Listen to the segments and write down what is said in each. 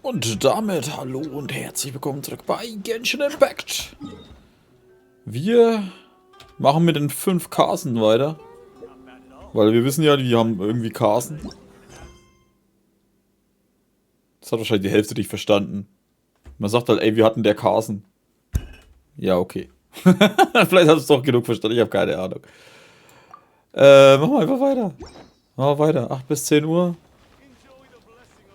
Und damit hallo und herzlich willkommen zurück bei Genshin Impact. Wir machen mit den 5 Kasen weiter. Weil wir wissen ja, die haben irgendwie Kasen. Das hat wahrscheinlich die Hälfte nicht verstanden. Man sagt halt, ey, wir hatten der Kasen. Ja, okay. Vielleicht hast du es doch genug verstanden, ich habe keine Ahnung. Machen wir einfach weiter. Machen wir weiter. 8 bis 10 Uhr.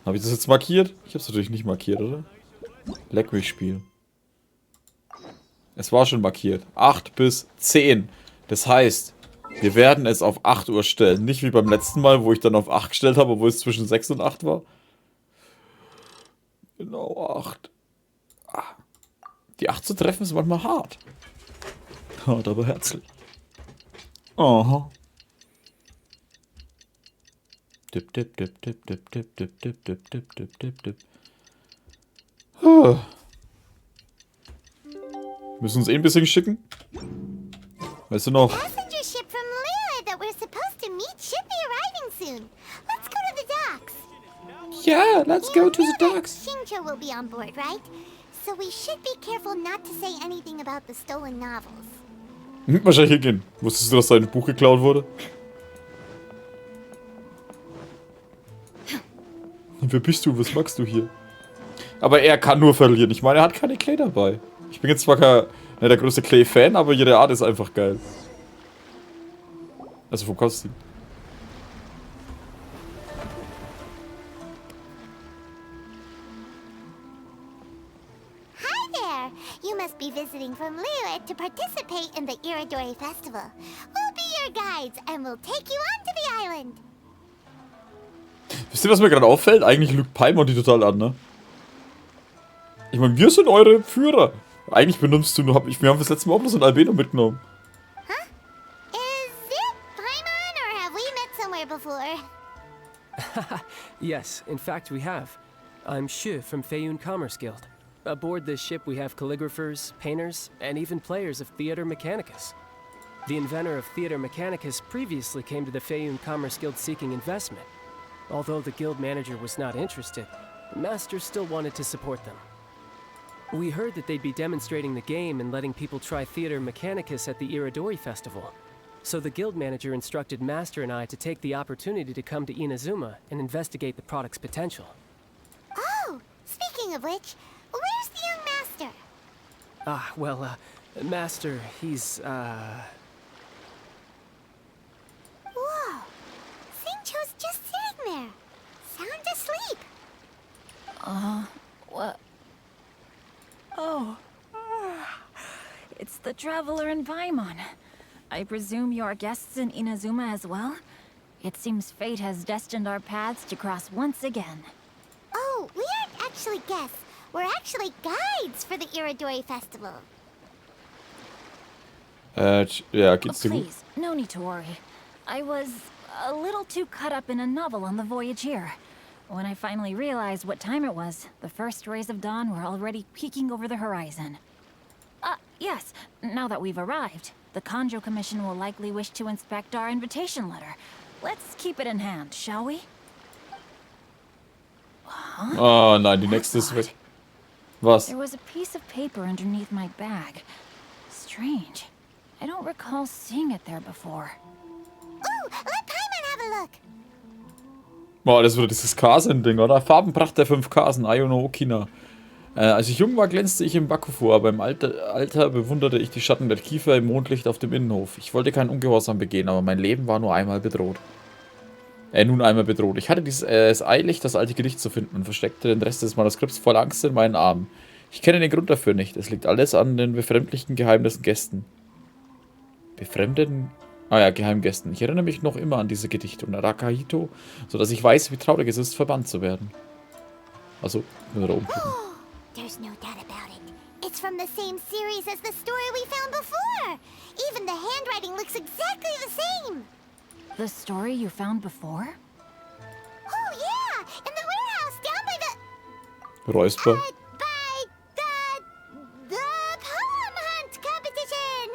Habe ich das jetzt markiert? Ich habe es natürlich nicht markiert, oder? Leck mich, Spiel. Es war schon markiert. 8 bis 10. Das heißt, wir werden es auf 8 Uhr stellen. Nicht wie beim letzten Mal, wo ich dann auf 8 gestellt habe, obwohl es zwischen 6 und 8 war. Genau, 8. Die 8 zu treffen ist manchmal hart. Hart, aber herzlich. Aha. Dip, dip, dip, dip, dip, dip, dip, dip, dip, dip, dip, dip, dip. Müssen uns eh ein bisschen schicken. Weißt du noch? Passenger ship from Lille that we're supposed to meet should be arriving soon. Let's go to the docks. Yeah, let's go to the docks. Xingque will be on board, right? So we should be careful not to say anything about the stolen novels. Wahrscheinlich hingehen. Wusstest du, dass dein Buch geklaut wurde? Wer bist du? Was magst du hier? Aber er kann nur verlieren. Ich meine, er hat keine Clay dabei. Ich bin jetzt zwar kein, der größte Clay-Fan, aber ihre Art ist einfach geil. Also vom Kostüm. Hi there! You must be visiting from Lille to participate in the Iridori Festival. We'll be your guides and we'll take you onto the island. Wisst ihr, was mir gerade auffällt? Eigentlich lügt Paimon die total an, ne? Ich meine, wir sind eure Führer. Eigentlich benimmst du nur... Wir haben das letzte Mal auch noch so ein Albino mitgenommen. Huh? Is it Paimon or have we met somewhere before? Yes, in fact we have. I'm Xu from Feiyun Commerce Guild. Aboard this ship we have calligraphers, painters, and even players of Theater Mechanicus. The inventor of Theater Mechanicus previously came to the Feiyun Commerce Guild seeking investment. Although the guild manager was not interested, the master still wanted to support them. We heard that they'd be demonstrating the game and letting people try Theater Mechanicus at the Iridori Festival. So the guild manager instructed Master and I to take the opportunity to come to Inazuma and investigate the product's potential. Oh, speaking of which, where's the young master? Master, he's, Whoa! Xingque's just sitting there, sound asleep. What? Oh. It's the traveler in Paimon. I presume you are guests in Inazuma as well? It seems fate has destined our paths to cross once again. Oh, we aren't actually guests. We're actually guides for the Iridori Festival. Ja, geht's dir gut? Please, no need to worry. I was a little too caught up in a novel on the voyage here. When I finally realized what time it was, the first rays of dawn were already peeking over the horizon. Yes, now that we've arrived, the Kanjo Commission will likely wish to inspect our invitation letter. Let's keep it in hand, shall we? Huh? Oh nein, die nächste ist weg. Was? There was a piece of paper underneath my bag. Strange. I don't recall seeing it there before. Ooh, let Paimon have a look. Boah, das wird dieses Kasen-Ding, oder? Farbenpracht der 5 Kasen, Ayono Okina. Als ich jung war, glänzte ich im Bakufu, aber im Alter bewunderte ich die Schatten der Kiefer im Mondlicht auf dem Innenhof. Ich wollte keinen Ungehorsam begehen, aber mein Leben war nun einmal bedroht. Ich hatte es eilig, das alte Gedicht zu finden und versteckte den Rest des Manuskripts voll Angst in meinen Armen. Ich kenne den Grund dafür nicht. Es liegt alles an den befremdlichen geheimnissen Gästen. Geheimen Gästen. Ich erinnere mich noch immer an diese Gedichte und Arakahito, sodass ich weiß, wie traurig es ist, verbannt zu werden. Also, nur da oben klicken. There's no doubt about it. It's from the same series as the story we found before. Even the handwriting looks exactly the same. The story you found before? Oh yeah, in the warehouse down by the... Räusper. by the poem hunt competition.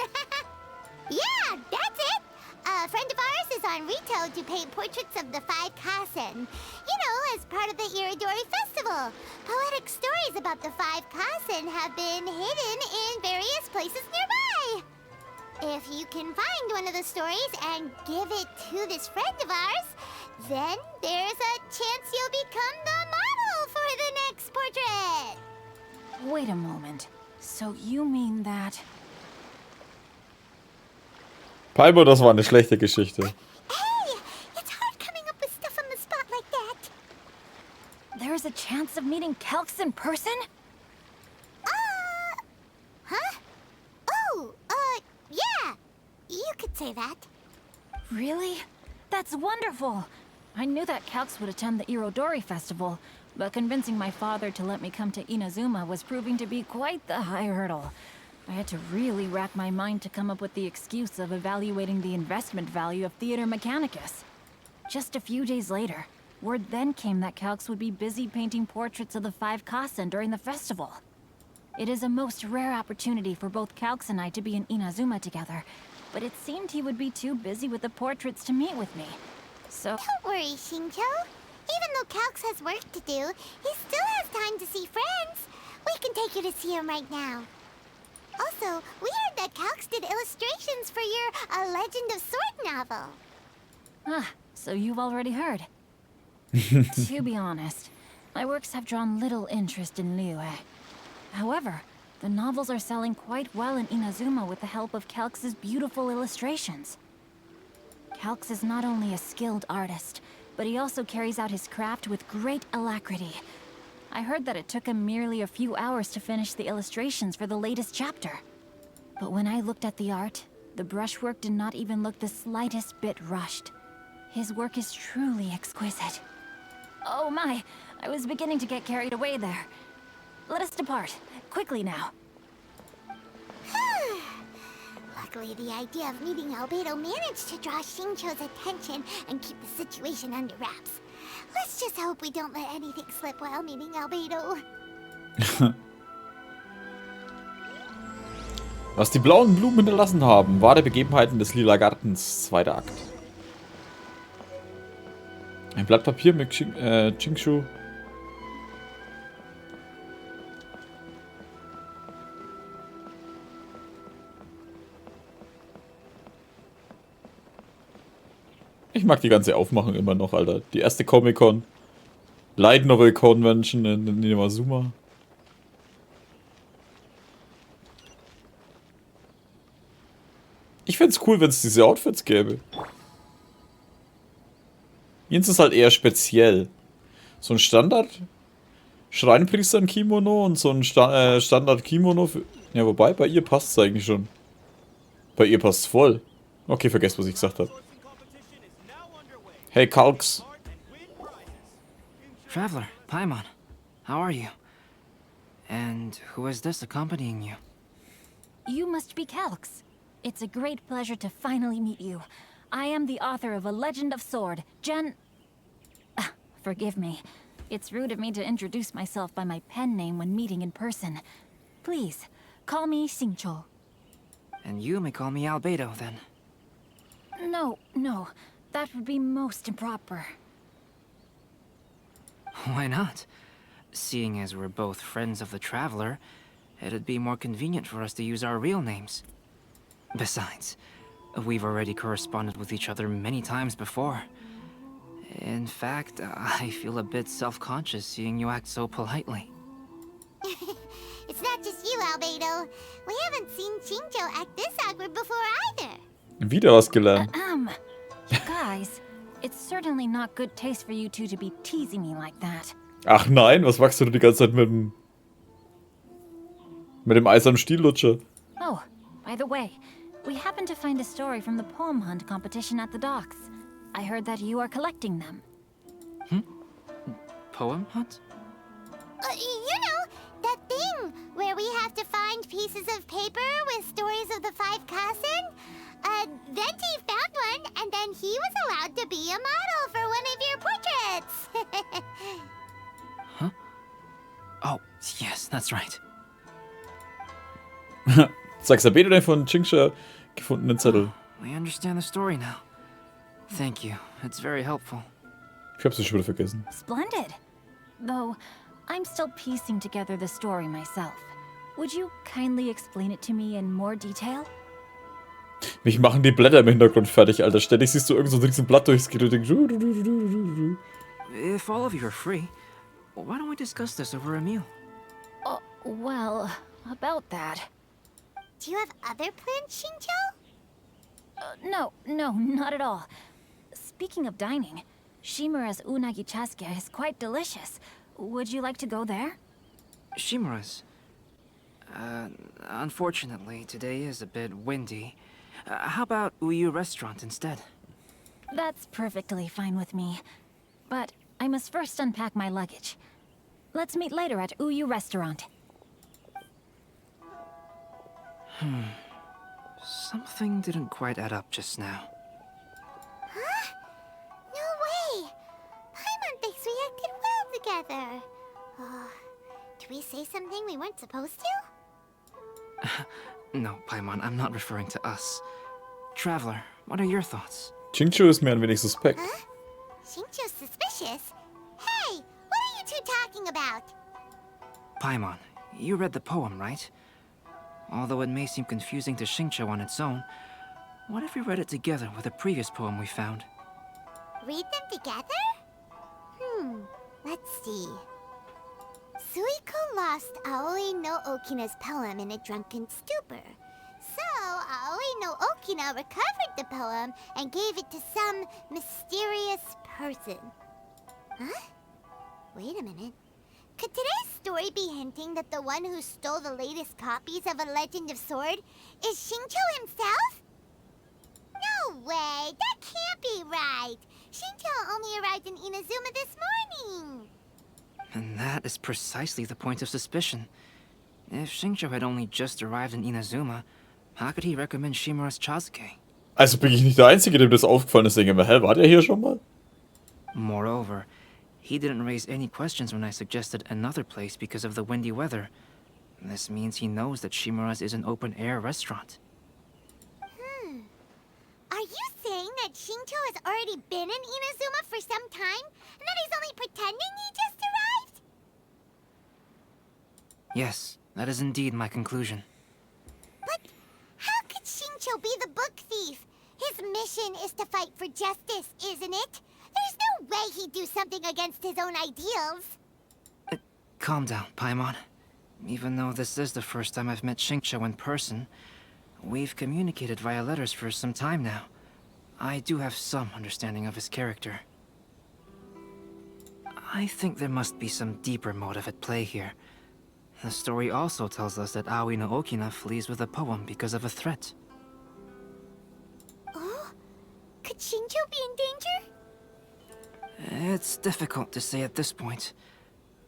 Yeah, that's it. A friend of ours is on Rito to paint portraits of the 5 Kasen. You know, as part of the Iridori Irodori Festival. Poetic stories about the 5 Kasen have been hidden in various places nearby. If you can find one of the stories and give it to this friend of ours, then there's a chance you'll become the model for the next portrait. Wait a moment. So you mean that... Palmo, das war eine schlechte Geschichte. Hey, it's hard coming up with stuff on the spot like that. there's a chance of meeting Calx in person? Huh? Oh, yeah. You could say that. Really? That's wonderful! I knew that Calx would attend the Irodori Festival, but convincing my father to let me come to Inazuma was proving to be quite the high hurdle. I had to really rack my mind to come up with the excuse of evaluating the investment value of Theater Mechanicus. Just a few days later, word then came that Calx would be busy painting portraits of the 5 Kasen during the festival. It is a most rare opportunity for both Calx and I to be in Inazuma together, but it seemed he would be too busy with the portraits to meet with me. So... Don't worry, Xingque. Even though Calx has work to do, he still has time to see friends. We can take you to see him right now. Also, we heard that Calx did illustrations for your A Legend of Sword novel. Ah, so you've already heard. To be honest, my works have drawn little interest in Liyue. However, the novels are selling quite well in Inazuma with the help of Calx's beautiful illustrations. Calx is not only a skilled artist, but he also carries out his craft with great alacrity. I heard that it took him merely a few hours to finish the illustrations for the latest chapter. But when I looked at the art, the brushwork did not even look the slightest bit rushed. His work is truly exquisite. Oh my, I was beginning to get carried away there. Let us depart, quickly now. Luckily, the idea of meeting Albedo managed to draw Xingque's attention and keep the situation under wraps. Let's just hope we don't let anything slip while meeting Albedo. Was die blauen Blumen hinterlassen haben, wahre Begebenheiten des Lila Gartens, zweiter Akt. Ein Blatt Papier mit Xingque. Ich mag die ganze Aufmachung immer noch, Alter. Die erste Comic-Con. Light Novel Convention in Inazuma. Ich find's cool, wenn es diese Outfits gäbe. Jens ist halt eher speziell. So ein Standard Schreinpriester-Kimono und so ein Standard-Kimono für... Ja, wobei, bei ihr passt es eigentlich schon. Bei ihr passt es voll. Okay, vergesst, was ich gesagt habe. Hey, Calx. Traveler, Paimon, how are you? And who is this accompanying you? You must be Calx. It's a great pleasure to finally meet you. I am the author of A Legend of Sword, forgive me. It's rude of me to introduce myself by my pen name when meeting in person. Please, call me Xingque. And you may call me Albedo, then. No. That would be most improper. Why not? Seeing as we're both friends of the Traveler, it'd be more convenient for us to use our real names. Besides, we've already corresponded with each other many times before. In fact, I feel a bit self-conscious seeing you act so politely. It's not just you, Albedo. We haven't seen Xingque act this awkward before either. Wieder was gelernt. You guys, it's certainly not good taste for you two to be teasing me like that. Ach nein, was machst du die ganze Zeit mit dem eisernen Stiellutscher? Oh, by the way, we happened to find a story from the poem hunt competition at the docks. I heard that you are collecting them. Poem hunt? You know, that thing where we have to find pieces of paper with stories of the 5 Kasen? Venti found one, and then he was allowed to be a model for one of your portraits. Huh? Oh, yes, that's right. Zeig's Albedo den von Xingque gefundenen Zettel. We understand the story now. Thank you. It's very helpful. Ich hab's schon wieder vergessen. Splendid. though I'm still piecing together the story myself. Would you kindly explain it to me in more detail? Mich machen die Blätter im Hintergrund fertig, Alter. Ständig siehst du irgend so ein Blatt durchs If all of you are free, why don't we discuss this over a meal? Well, about that. Do you have other plans, Xingque? No, not at all. Speaking of dining, Shimura's unagi chasuke is quite delicious. Would you like to go there? Shimura's. Unfortunately, today is a bit windy. How about Uyu Restaurant instead? That's perfectly fine with me. But I must first unpack my luggage. Let's meet later at Uyu Restaurant. Something didn't quite add up just now. Huh? No way! Paimon thinks we acted well together. Oh, did we say something we weren't supposed to? No, Paimon, I'm not referring to us. Traveler, what are your thoughts? Xingque ist mir ein wenig suspekt. Huh? Xingque's suspicious. Hey, what are you two talking about? Paimon, you read the poem, right? Although it may seem confusing to Xingque on its own, what if we read it together with a previous poem we found? Read them together? Let's see. Suiko lost Aoi no Okina's poem in a drunken stupor. So, Aoi no Okina recovered the poem and gave it to some mysterious person. Huh? Wait a minute. Could today's story be hinting that the one who stole the latest copies of A Legend of Sword is Xingque himself? No way! That can't be right! Xingque only arrived in Inazuma this morning! And that is precisely the point of suspicion. If Xingque had only just arrived in Inazuma, how could he recommend Shimura's chasuke? Also bin ich nicht der Einzige, dem das aufgefallen ist. Denke mir, hä, war der hier schon mal? Moreover, he didn't raise any questions when I suggested another place because of the windy weather. This means he knows that Shimura's is an open-air restaurant. Are you saying that Xingque has already been in Inazuma for some time, and that he's only pretending he just arrived? Yes, that is indeed my conclusion. But how could Xingque be the book thief? His mission is to fight for justice, isn't it? There's no way he'd do something against his own ideals. Calm down, Paimon. Even though this is the first time I've met Xingque in person, we've communicated via letters for some time now. I do have some understanding of his character. I think there must be some deeper motive at play here. The story also tells us that Aoi no Okina flees with a poem because of a threat. Oh? Could Xingque be in danger? It's difficult to say at this point.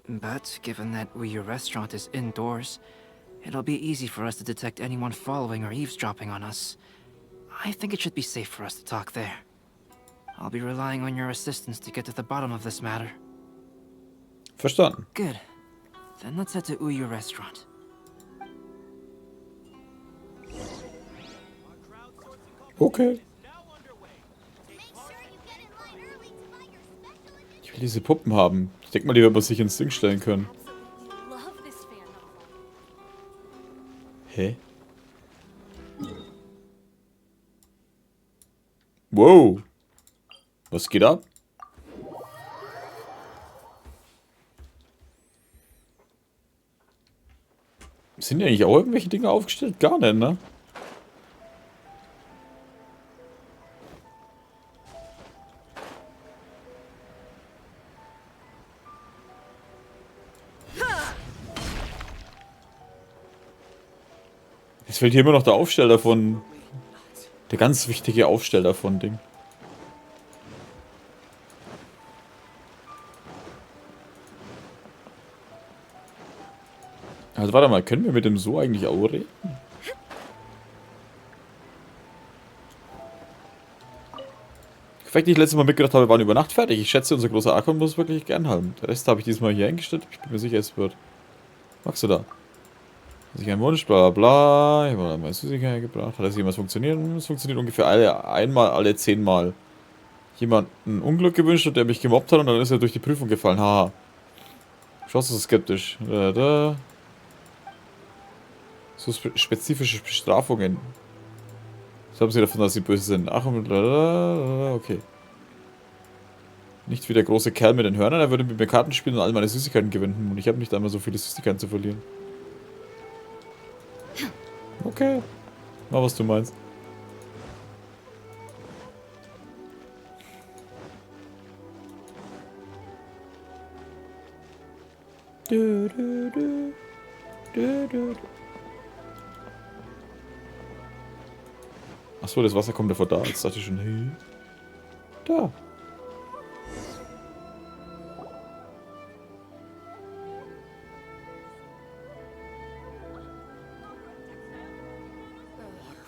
But given that Uyu Restaurant is indoors, it'll be easy for us to detect anyone following or eavesdropping on us. I think it should be safe for us to talk there. I'll be relying on your assistance to get to the bottom of this matter. Verstanden. Good. Then let's head to Uyu Restaurant. Okay. Ich will diese Puppen haben. Ich denke mal, die wird man sich ins Ding stellen können. Hä? Wow. Was geht ab? Sind ja eigentlich auch irgendwelche Dinge aufgestellt? Gar nicht, ne? Es fehlt hier immer noch der Aufsteller von... Der ganz wichtige Aufsteller von Ding. Also warte mal, können wir mit dem so eigentlich auch reden? Vielleicht nicht letztes Mal mitgedacht habe, wir waren über Nacht fertig. Ich schätze, unser großer Arkon muss wirklich gern haben. Der Rest habe ich diesmal hier eingestellt. Ich bin mir sicher, es wird. Magst du da? Sich ein Wunsch, bla bla bla. Ich habe mal Süßigkeit gebracht. Hat das jemals funktioniert? Es funktioniert ungefähr einmal alle 10 Mal. Jemand ein Unglück gewünscht hat, der mich gemobbt hat und dann ist er durch die Prüfung gefallen. Haha. Schaust du so skeptisch. Da. So spezifische Bestrafungen. Was haben sie davon, dass sie böse sind? Ach, okay. Nicht wie der große Kerl mit den Hörnern, er würde mit mir Karten spielen und all meine Süßigkeiten gewinnen. Und ich habe nicht einmal so viele Süßigkeiten zu verlieren. Okay. Mach, was du meinst. Achso, das Wasser kommt ja von da. Jetzt dachte ich schon, hey. Da.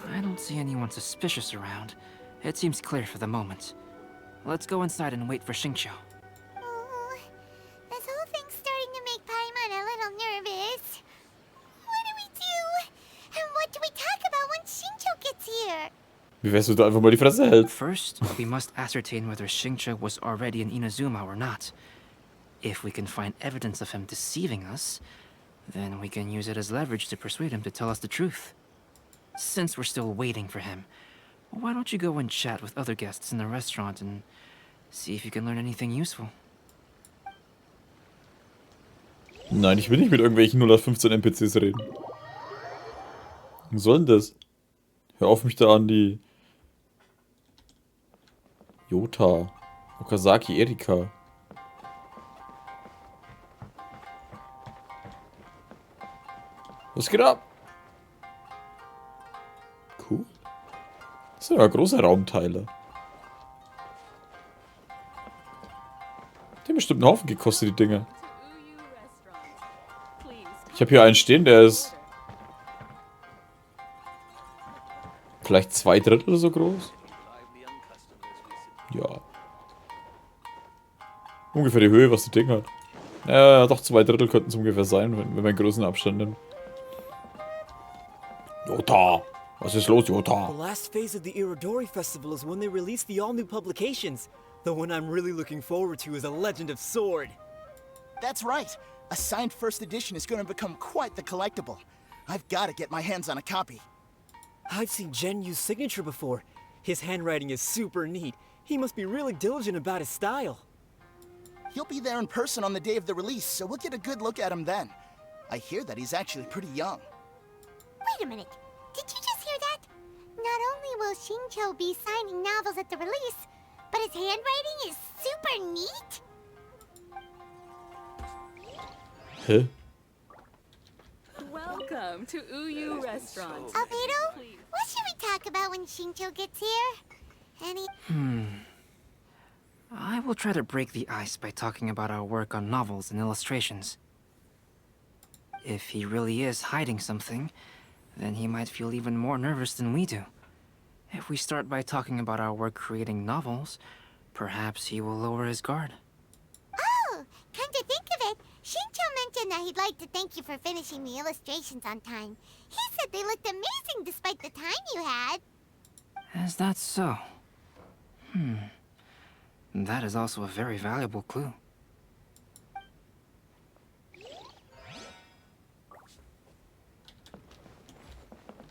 I don't see anyone suspicious around. It seems clear for the moment. Let's go inside and wait for Xingque. Oh, this whole thing's starting to make Paimon a little nervous. What do we do? And what do we talk about when Xingque gets here? Wie wär's, wenn du einfach mal die Fresse hältst? First, we must ascertain whether Xingque was already in Inazuma or not. If we can find evidence of him deceiving us, then we can use it as leverage to persuade him to tell us the truth. Since we're still waiting for him, why don't you go and chat with other guests in the restaurant and see if you can learn anything useful? Nein, ich will nicht mit irgendwelchen 0815 NPCs reden. Was soll denn das? Hör auf, mich da an die... Yota. Okazaki, Erika. Was geht ab? Cool. Das sind ja große Raumteile. Die haben bestimmt einen Haufen gekostet, die Dinger. Ich habe hier einen stehen, der ist... vielleicht 2/3 so groß? Ja. Ungefähr die Höhe, was das Ding hat. Ja, doch 2/3 könnten es ungefähr sein, wenn wir einen großen Abstand nehmen. Jota! Was ist los, Jota? The last phase of the Irodori Festival is when they release the all-new publications. The one I'm really looking forward to is A Legend of Sword. That's right. A signed first edition is going to become quite the collectible. I've got to get my hands on a copy. I've seen Genyu's signature before. His handwriting is super neat. He must be really diligent about his style. He'll be there in person on the day of the release, so we'll get a good look at him then. I hear that he's actually pretty young. Wait a minute. Did you just hear that? Not only will Xingque be signing novels at the release, but his handwriting is super neat? Hä? Welcome to Uyu Restaurant. Albedo, what should we talk about when Xingque gets here? Any... I will try to break the ice by talking about our work on novels and illustrations. If he really is hiding something, then he might feel even more nervous than we do. If we start by talking about our work creating novels, perhaps he will lower his guard. Oh, come to think of it, Xingque mentioned that he'd like to thank you for finishing the illustrations on time. He said they looked amazing despite the time you had. Is that so? That is also a very valuable clue.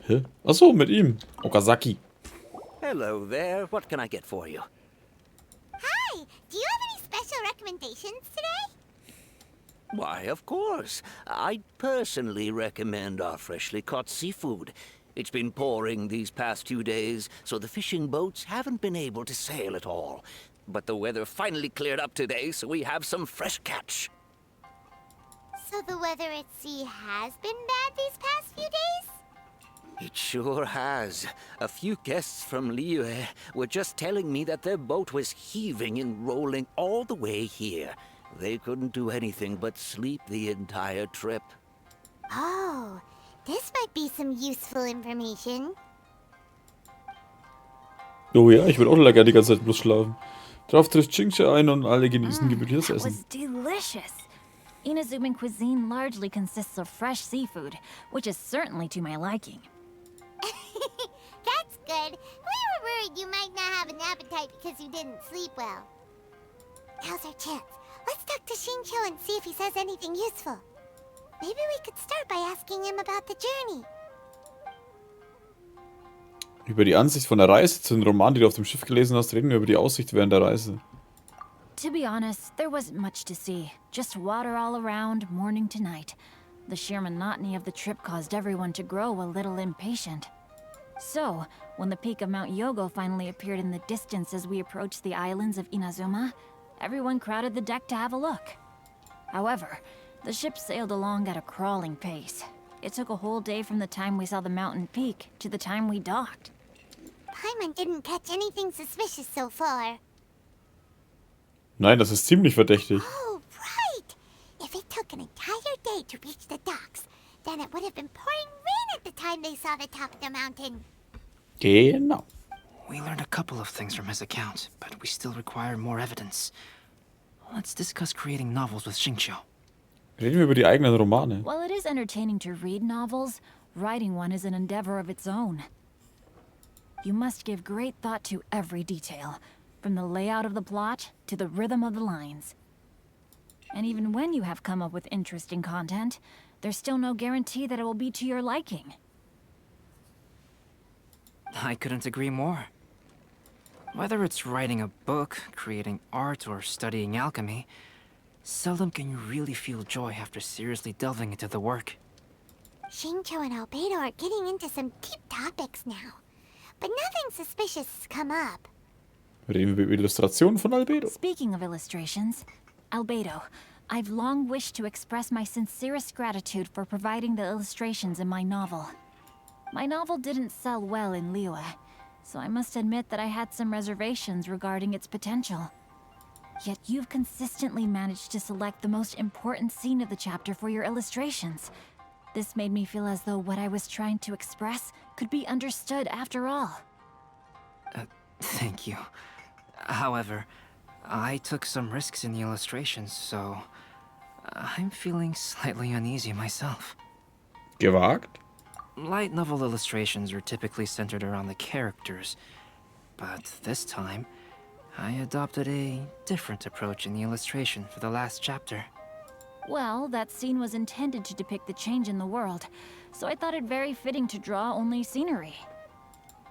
Hä? Achso, mit ihm. Okazaki. Hello there. What can I get for you? Hi, do you have any special recommendations today? Why, of course. I'd personally recommend our freshly caught seafood. It's been pouring these past 2 days, so the fishing boats haven't been able to sail at all. But the weather finally cleared up today, so we have some fresh catch. So the weather at sea has been bad these past few days? It sure has. A few guests from Liyue were just telling me that their boat was heaving and rolling all the way here. They couldn't do anything but sleep the entire trip. Oh, this might be some useful information. Oh ja, ich würde auch gerne die ganze Zeit bloß schlafen. Darauf trifft Xingque ein und alle genießen gemütliches That Essen. was delicious. Inazuman cuisine largely consists of fresh seafood, which is certainly to my liking. That's good. We were worried you might not have an appetite because you didn't sleep well. Now's our chance. Let's talk to Xingque and see if he says anything useful. Maybe we could start by asking him about the journey. Über die Ansicht von der Reise zu den Roman, die du auf dem Schiff gelesen hast, reden wir über die Aussicht während der Reise. To be honest, there wasn't much to see. Just water all around, morning to night. The sheer monotony of the trip caused everyone to grow a little impatient. So, when the peak of Mount Yogo finally appeared in the distance as we approached the islands of Inazuma, everyone crowded the deck to have a look. However, the ship sailed along at a crawling pace. It took a whole day from the time we saw the mountain peak to the time we docked. Paimon didn't catch anything suspicious so far. Nein, das ist ziemlich verdächtig. Oh, right! If it took an entire day to reach the docks, then it would have been pouring rain at the time they saw the top of the mountain. Genau. We learned a couple of things from his account, but we still require more evidence. Let's discuss creating novels with Xingque. Reden wir über die eigenen Romane. While it is entertaining to read novels, writing one is an endeavor of its own. You must give great thought to every detail, from the layout of the plot to the rhythm of the lines. And even when you have come up with interesting content, there's still no guarantee that it will be to your liking. I couldn't agree more. Whether it's writing a book, creating art, or studying alchemy, seldom can you really feel joy after seriously delving into the work. Xingque and Albedo are getting into some deep topics now, but nothing suspicious has come up. Reden wir über Illustrationen von Albedo. Speaking of illustrations, Albedo, I've long wished to express my sincerest gratitude for providing the illustrations in my novel. My novel didn't sell well in Liyue, so I must admit that I had some reservations regarding its potential. Yet you've consistently managed to select the most important scene of the chapter for your illustrations. This made me feel as though what I was trying to express could be understood after all. Thank you. However, I took some risks in the illustrations, so I'm feeling slightly uneasy myself. Gewagt? Light novel illustrations are typically centered around the characters, but this time, I adopted a different approach in the illustration for the last chapter. Well, that scene was intended to depict the change in the world, so I thought it very fitting to draw only scenery.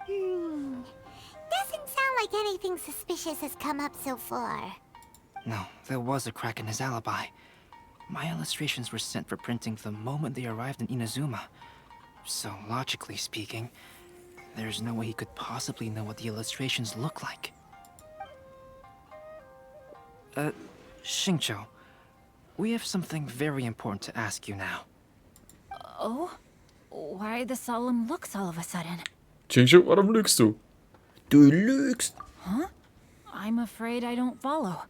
Doesn't sound like anything suspicious has come up so far. No, there was a crack in his alibi. My illustrations were sent for printing the moment they arrived in Inazuma. So, logically speaking, there's no way he could possibly know what the illustrations look like. Xingque, we have something very important to ask you now. Oh? Why the solemn looks all of a sudden? Xingque, warum lügst du? Du lügst. Huh? I'm afraid I don't follow.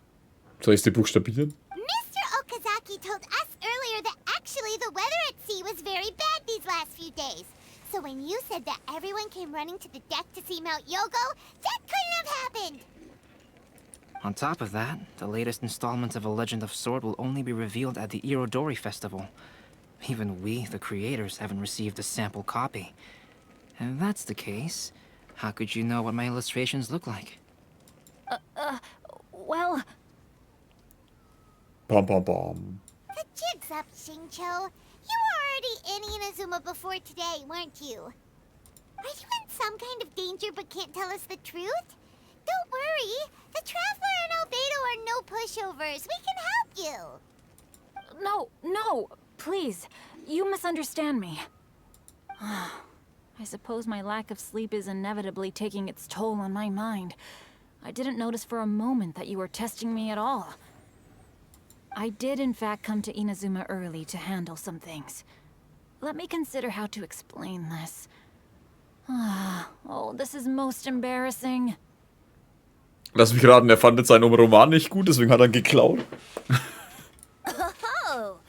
Soll ich es dir buchstabieren? Mr. Okazaki told us earlier that actually the weather at sea was very bad these last few days. So when you said that everyone came running to the deck to see Mount Yogo, that couldn't have happened! On top of that, the latest installment of A Legend of Sword will only be revealed at the Irodori Festival. Even we, the creators, haven't received a sample copy. And if that's the case, how could you know what my illustrations look like? Well... Bom, bom, bom. The jig's up, Xingque. You were already in Inazuma before today, weren't you? Are you in some kind of danger but can't tell us the truth? Don't worry. The Traveler and Albedo are no pushovers. We can help you. No, please. You misunderstand me. I suppose my lack of sleep is inevitably taking its toll on my mind. I didn't notice for a moment that you were testing me at all. I did in fact come to Inazuma early to handle some things. Let me consider how to explain this. Oh, this is most embarrassing. Lass mich raten, er fand seinen Roman nicht gut, deswegen hat er ihn geklaut. Oh,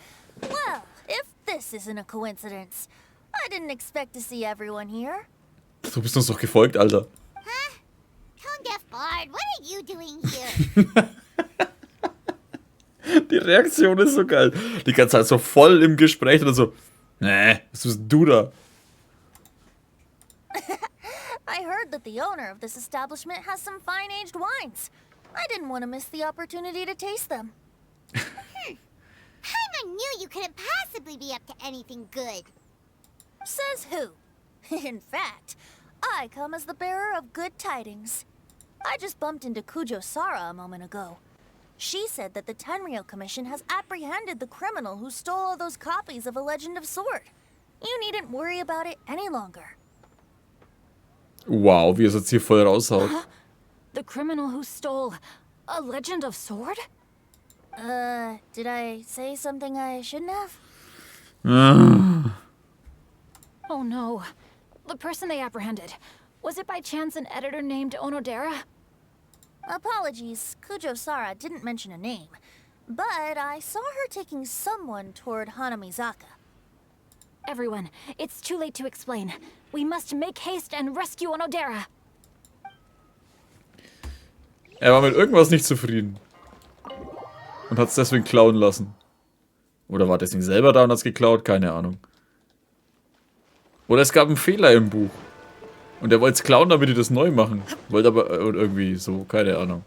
well, if this isn't a coincidence, I didn't expect to see everyone here. Du bist uns doch gefolgt, Alter. Huh? Tone Deaf Bard, what are you doing here? Die Reaktion ist so geil. Die ganze Zeit so voll im Gespräch und so, was bist du da? I heard that the owner of this establishment has some fine-aged wines. I didn't want to miss the opportunity to taste them. Paimon knew you couldn't possibly be up to anything good. Says who? In fact, I come as the bearer of good tidings. I just bumped into Kujo Sara a moment ago. She said that the Tenryou Commission has apprehended the criminal who stole all those copies of A Legend of Sword. You needn't worry about it any longer. Wow, wie es jetzt hier voll raushaut. The criminal who stole A Legend of Sword? Did I say something I shouldn't have? Oh no. The person they apprehended. Was it by chance an editor named Onodera? Apologies, Kujo Sara didn't mention a name. But I saw her taking someone toward Hanamizaka. Everyone, it's too late to explain. We must make haste and rescue Onodera. Er war mit irgendwas nicht zufrieden. Und hat es deswegen klauen lassen. Oder war deswegen selber da und hat es geklaut? Keine Ahnung. Oder es gab einen Fehler im Buch. Und er wollte es klauen, damit die das neu machen. Wollte aber irgendwie so, keine Ahnung.